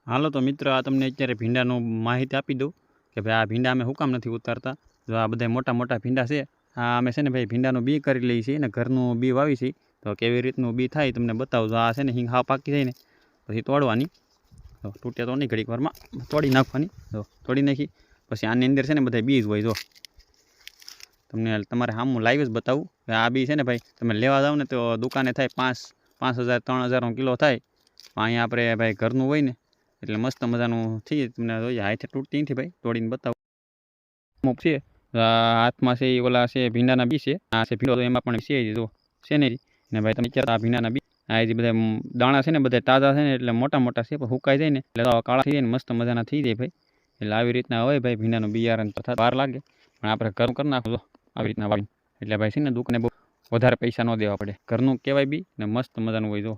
હાલો તો મિત્ર, આ તમને અત્યારે ભીંડાનું માહિતી આપી દઉં કે ભાઈ આ ભીંડા અમે શું કામ નથી ઉતારતા. જો આ બધા મોટા મોટા ભીંડા છે, આ અમે છે ને ભાઈ ભીંડાનું બી કરી લઈએ છીએ ને ઘરનું બી વાવી છીએ. તો કેવી રીતનું બી થાય તમને બતાવું. જો આ છે ને હિંગ હાવ પાકી જાય ને પછી તોડવાની. તો તૂટ્યા તો નહીં, ઘડીક વારમાં તોડી નાખવાની. જો તોડી નાખી પછી આની અંદર છે ને બધા બીજ હોય. જો તમને તમારે સામું લાઈવ જ બતાવું કે આ બી છે ને ભાઈ તમે લેવા જાઓ ને તો દુકાને થાય 5,000 3,000નો કિલો થાય. અહીંયા આપણે ભાઈ ઘરનું હોય ને એટલે મસ્ત મજાનું થઈ જાય. તમને જોઈએ હાથે તૂટતી નથી ભાઈ, તોડીને બતાવું. અમુક છે હાથમાં છે એ ઓલા છે ભીંડાના બી છે. આ છે ભીંડો, તો એમાં પણ છે જો છે ને ને ભાઈ તમે આ ભીંડાના બી આ જે બધા દાણા છે ને બધા તાજા છે ને એટલે મોટા મોટા છે, પણ સુકાઈ જાય ને એટલે કાળા થઈ જાય ને મસ્ત મજાના થઈ જાય ભાઈ. એટલે આવી રીતના હોય ભાઈ ભીંડાનું બિયારણ. તો વાર લાગે પણ આપણે ઘર કરી નાખવું આવી રીતના વાવીને. એટલે ભાઈ છે ને દુકાને બહુ વધારે પૈસા ન દેવા પડે. ઘરનું કહેવાય બી ને મસ્ત મજાનું હોય. જો